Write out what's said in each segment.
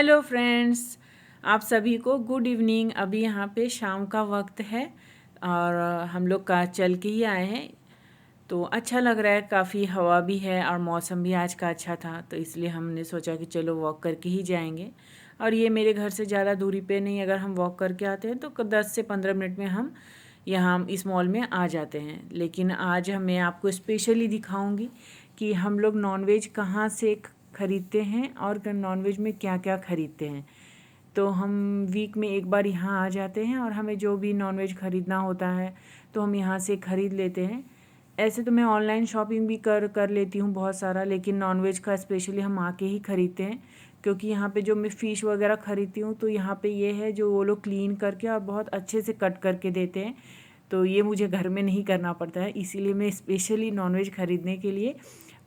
Hello friends, आप सभी को गुड इवनिंग। अभी यहाँ पे शाम का वक्त है और हम लोग का चल के ही आए हैं तो अच्छा लग रहा है। काफ़ी हवा भी है और मौसम भी आज का अच्छा था, तो इसलिए हमने सोचा कि चलो वॉक करके ही जाएंगे। और ये मेरे घर से ज़्यादा दूरी पे नहीं, अगर हम वॉक करके आते हैं तो 10 से 15 मिनट में हम यहाँ इस मॉल में आ जाते हैं। लेकिन आज मैं आपको स्पेशली दिखाऊंगी कि हम लोग नॉनवेज कहाँ से ख़रीदते हैं और नॉनवेज में क्या क्या ख़रीदते हैं। तो हम वीक में एक बार यहाँ आ जाते हैं और हमें जो भी नॉनवेज ख़रीदना होता है तो हम यहाँ से ख़रीद लेते हैं। ऐसे तो मैं ऑनलाइन शॉपिंग भी कर लेती हूँ बहुत सारा, लेकिन नॉनवेज का स्पेशली हम आके ही ख़रीदते हैं। क्योंकि यहाँ पे जो मैं फ़िश वगैरह ख़रीदती हूँ तो यहाँ पे ये है जो वो लोग क्लीन करके और बहुत अच्छे से कट करके देते हैं, तो ये मुझे घर में नहीं करना पड़ता है। इसीलिए मैं स्पेशली नॉनवेज ख़रीदने के लिए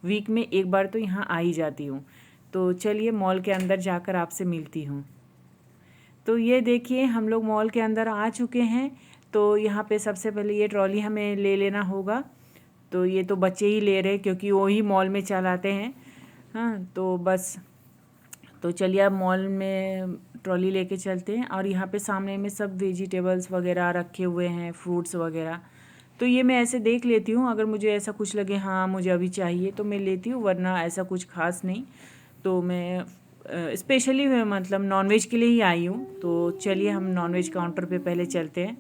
वीक में एक बार तो यहाँ आ ही जाती हूँ। तो चलिए मॉल के अंदर जाकर आपसे मिलती हूँ। तो ये देखिए हम लोग मॉल के अंदर आ चुके हैं। तो यहाँ पे सबसे पहले ये ट्रॉली हमें ले लेना होगा। तो ये तो बच्चे ही ले रहे क्योंकि वो ही मॉल में चलाते हैं। हाँ तो बस, तो चलिए अब मॉल में ट्रॉली लेके चलते हैं। और यहाँ पे सामने में सब वेजिटेबल्स वगैरह रखे हुए हैं, फ्रूट्स वगैरह। तो ये मैं ऐसे देख लेती हूँ, अगर मुझे ऐसा कुछ लगे हाँ मुझे अभी चाहिए तो मैं लेती हूँ, वरना ऐसा कुछ खास नहीं। तो मैं स्पेशली मतलब नॉनवेज के लिए ही आई हूँ। तो चलिए हम नॉनवेज काउंटर पे पहले चलते हैं।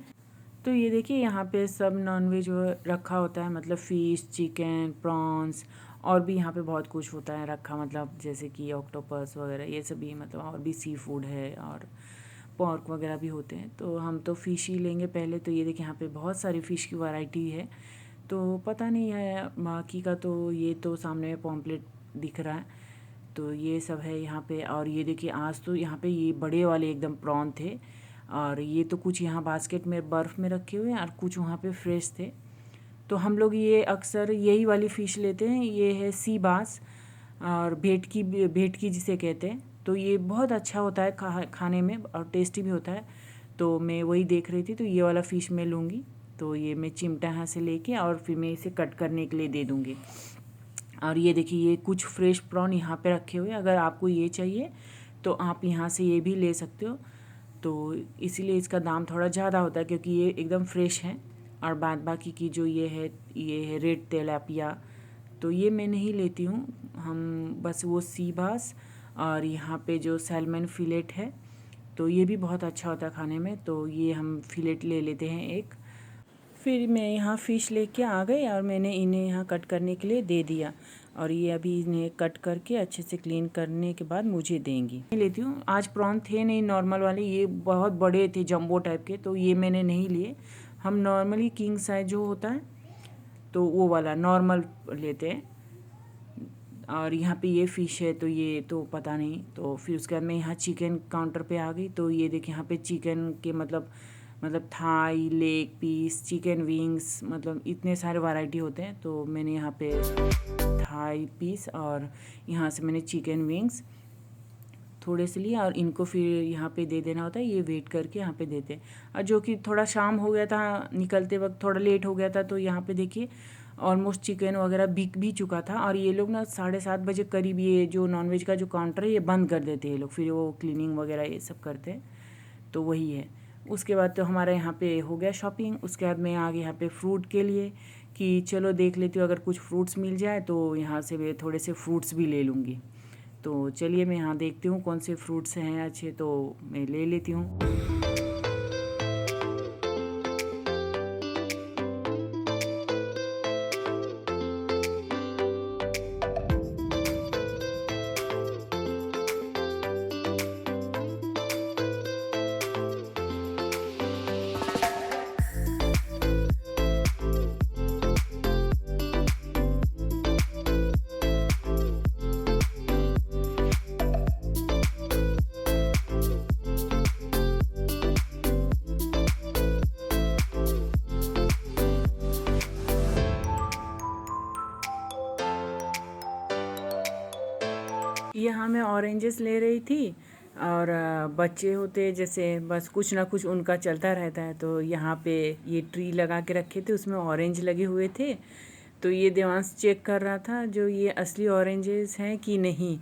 तो ये देखिए यहाँ पे सब नॉनवेज रखा होता है, मतलब फ़िश, चिकन, प्रॉन्स और भी यहाँ पे बहुत कुछ होता है रखा, मतलब जैसे कि ऑक्टोपस वगैरह ये सभी, मतलब और भी सी फूड है और पॉर्क वगैरह भी होते हैं। तो हम तो फ़िश ही लेंगे पहले। तो ये देखिए यहाँ पे बहुत सारी फ़िश की वैरायटी है। तो पता नहीं है बाकी का, तो ये तो सामने में पॉम्पलेट दिख रहा है। तो ये सब है यहाँ पे। और ये देखिए आज तो यहाँ पे ये बड़े वाले एकदम प्रॉन थे, और ये तो कुछ यहाँ बास्केट में बर्फ़ में रखे हुए हैं और कुछ वहाँ पे फ्रेश थे। तो हम लोग ये अक्सर यही वाली फ़िश लेते हैं। ये है सी बास और भेटकी जिसे कहते हैं। तो ये बहुत अच्छा होता है खाने में और टेस्टी भी होता है। तो मैं वही देख रही थी, तो ये वाला फ़िश मैं लूँगी। तो ये मैं चिमटा यहाँ से लेके और फिर मैं इसे कट करने के लिए दे दूँगी। और ये देखिए ये कुछ फ्रेश प्रॉन यहाँ पे रखे हुए हैं, अगर आपको ये चाहिए तो आप यहाँ से ये भी ले सकते हो। तो इसीलिए इसका दाम थोड़ा ज़्यादा होता है क्योंकि ये एकदम फ्रेश है। और बाद बाकी की जो ये है रेड तेलापिया, तो ये मैं नहीं लेती हूँ। हम बस वो सी बास और यहाँ पे जो सैल्मन फिलेट है, तो ये भी बहुत अच्छा होता है खाने में। तो ये हम फिलेट ले लेते हैं एक। फिर मैं यहाँ फ़िश लेके आ गई और मैंने इन्हें यहाँ कट करने के लिए दे दिया। और ये अभी इन्हें कट करके अच्छे से क्लीन करने के बाद मुझे देंगी। मैं लेती हूँ। आज प्रॉन थे नहीं नॉर्मल वाले, ये बहुत बड़े थे जंबो टाइप के, तो ये मैंने नहीं लिए। हम नॉर्मली किंग साइज जो होता है तो वो वाला नॉर्मल लेते हैं। और यहाँ पे ये फ़िश है, तो ये तो पता नहीं। तो फिर उसके बाद मैं यहाँ चिकन काउंटर पे आ गई। तो ये देखिए यहाँ पे चिकन के मतलब thigh, leg piece, chicken wings, मतलब इतने सारे वैरायटी होते हैं। तो मैंने यहाँ पे थाई पीस और यहाँ से मैंने चिकन विंग्स थोड़े से लिए और इनको फिर यहाँ पे दे देना होता है। ये वेट करके यहाँ पे देते हैं। और जो कि थोड़ा शाम हो गया था, निकलते वक्त थोड़ा लेट हो गया था, तो यहाँ पे देखिए ऑलमोस्ट चिकन वगैरह बिक भी चुका था। और ये लोग ना 7:30 करीब ये जो नॉनवेज का जो काउंटर है ये बंद कर देते हैं ये लोग, फिर वो क्लीनिंग वगैरह ये सब करते हैं। तो वही है। उसके बाद तो हमारा यहाँ पे हो गया शॉपिंग। उसके बाद मैं आ गई यहाँ पे फ्रूट के लिए कि चलो देख लेती हूँ अगर कुछ फ्रूट्स मिल जाए तो यहाँ से मैं थोड़े से फ्रूट्स भी ले लूँगी। तो चलिए मैं यहाँ देखती हूँ कौन से फ्रूट्स हैं अच्छे, तो मैं ले लेती हूँ। यहाँ मैं ऑरेंजेस ले रही थी और बच्चे होते जैसे बस कुछ ना कुछ उनका चलता रहता है। तो यहाँ पे ये ट्री लगा के रखे थे, उसमें ऑरेंज लगे हुए थे। तो ये देवांश चेक कर रहा था जो ये असली ऑरेंजेस हैं कि नहीं।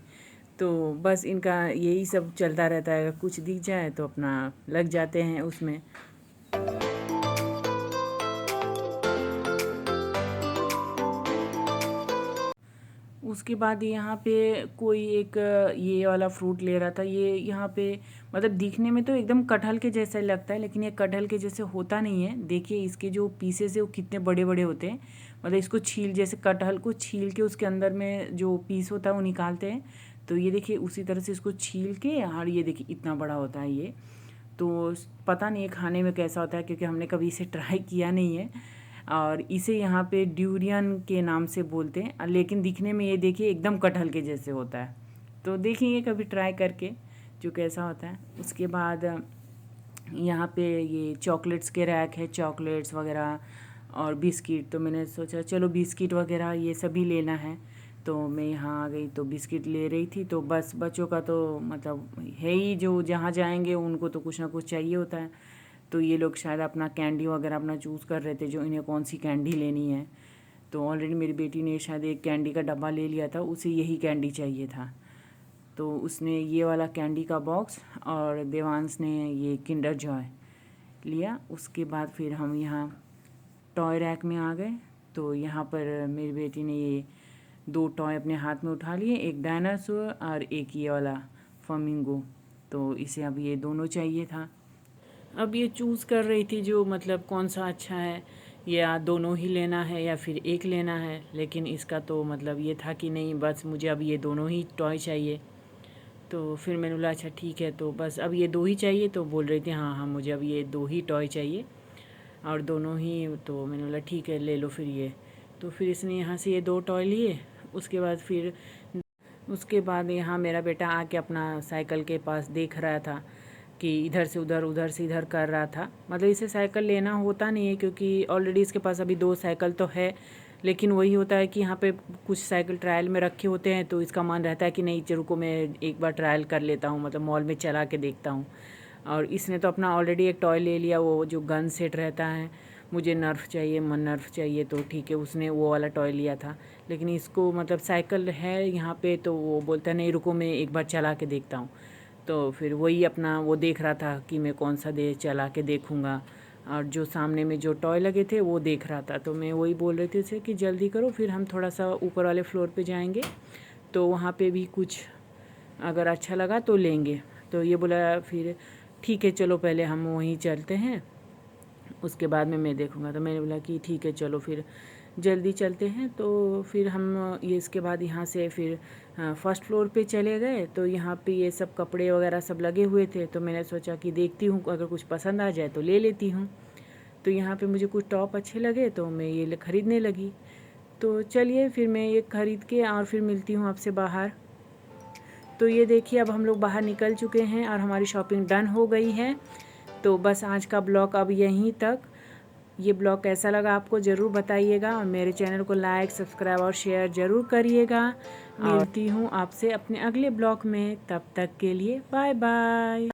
तो बस इनका यही सब चलता रहता है, कुछ दिख जाए तो अपना लग जाते हैं उसमें। उसके बाद यहाँ पे कोई एक ये वाला फ्रूट ले रहा था। ये यहाँ पे मतलब दिखने में तो एकदम कटहल के जैसा लगता है, लेकिन ये कटहल के जैसे होता नहीं है। देखिए इसके जो पीसेस है वो कितने बड़े बड़े होते हैं। मतलब इसको छील, जैसे कटहल को छील के उसके अंदर में जो पीस होता है वो निकालते हैं, तो ये देखिए उसी तरह से इसको छील के, और ये देखिए इतना बड़ा होता है ये। तो पता नहीं है खाने में कैसा होता है, क्योंकि हमने कभी इसे ट्राई किया नहीं है। और इसे यहाँ पे ड्यूरियन के नाम से बोलते हैं, लेकिन दिखने में ये देखिए एकदम कटहल के जैसे होता है। तो देखेंगे कभी ट्राई करके जो कैसा होता है। उसके बाद यहाँ पे ये चॉकलेट्स के रैक है, चॉकलेट्स वगैरह और बिस्किट। तो मैंने सोचा चलो बिस्किट वगैरह ये सभी लेना है, तो मैं यहाँ आ गई तो बिस्किट ले रही थी। तो बस बच्चों का तो मतलब है ही, जो जहाँ जाएंगे उनको तो कुछ ना कुछ चाहिए होता है। तो ये लोग शायद अपना कैंडी वगैरह अपना चूज़ कर रहे थे, जो इन्हें कौन सी कैंडी लेनी है। तो ऑलरेडी मेरी बेटी ने शायद एक कैंडी का डब्बा ले लिया था, उसे यही कैंडी चाहिए था, तो उसने ये वाला कैंडी का बॉक्स, और देवांश ने ये किंडर जॉय लिया। उसके बाद फिर हम यहाँ टॉय रैक में आ गए। तो यहाँ पर मेरी बेटी ने ये 2 टॉय अपने हाथ में उठा लिए, एक डायनासोर और एक ये वाला फ्लामिंगो। तो इसे अब ये दोनों चाहिए था। अब ये चूज़ कर रही थी जो मतलब कौन सा अच्छा है, या दोनों ही लेना है या फिर एक लेना है। लेकिन इसका तो मतलब ये था कि नहीं, बस मुझे अब ये दोनों ही टॉय चाहिए। तो फिर मैंने बोला अच्छा ठीक है, तो बस अब ये 2 ही चाहिए। तो बोल रही थी हाँ हाँ मुझे अब ये 2 ही टॉय चाहिए और दोनों ही। तो मैंने बोला ठीक है ले लो फिर ये। तो फिर इसने यहाँ से ये 2 टॉय लिए। उसके बाद यहाँ मेरा बेटा आके अपना साइकिल के पास देख रहा था कि इधर से इधर कर रहा था। मतलब इसे साइकिल लेना होता नहीं है, क्योंकि ऑलरेडी इसके पास अभी 2 साइकिल तो है। लेकिन वही होता है कि यहाँ पे कुछ साइकिल ट्रायल में रखे होते हैं, तो इसका मन रहता है कि नहीं रुको मैं एक बार ट्रायल कर लेता हूँ, मतलब मॉल में चला के देखता हूँ। और इसने तो अपना ऑलरेडी एक टॉय ले लिया, वो जो गन सेट रहता है। मुझे नर्फ चाहिए, नर्फ चाहिए, तो ठीक है उसने वो वाला टॉय लिया था। लेकिन इसको मतलब साइकिल है यहाँ पे, तो वो बोलता है नहीं रुको मैं एक बार चला के देखता हूँ। तो फिर वही अपना वो देख रहा था कि मैं कौन सा चला के देखूँगा। और जो सामने में जो टॉय लगे थे वो देख रहा था। तो मैं वही बोल रही थी उसे कि जल्दी करो, फिर हम थोड़ा सा ऊपर वाले फ्लोर पे जाएंगे, तो वहाँ पे भी कुछ अगर अच्छा लगा तो लेंगे। तो ये बोला फिर ठीक है चलो पहले हम वहीं चलते हैं, उसके बाद में मैं देखूँगा। तो मैंने बोला कि ठीक है चलो फिर जल्दी चलते हैं। तो फिर हम ये इसके बाद यहाँ से फिर फर्स्ट फ्लोर पे चले गए। तो यहाँ पे ये सब कपड़े वगैरह सब लगे हुए थे, तो मैंने सोचा कि देखती हूँ अगर कुछ पसंद आ जाए तो ले लेती हूँ। तो यहाँ पे मुझे कुछ टॉप अच्छे लगे तो मैं ये ख़रीदने लगी। तो चलिए फिर मैं ये ख़रीद के और फिर मिलती हूँ आपसे बाहर। तो ये देखिए अब हम लोग बाहर निकल चुके हैं और हमारी शॉपिंग डन हो गई है। तो बस आज का ब्लॉग अब यहीं तक। ये ब्लॉग कैसा लगा आपको ज़रूर बताइएगा, और मेरे चैनल को लाइक सब्सक्राइब और शेयर ज़रूर करिएगा। मिलती हूँ आपसे अपने अगले ब्लॉग में, तब तक के लिए बाय बाय।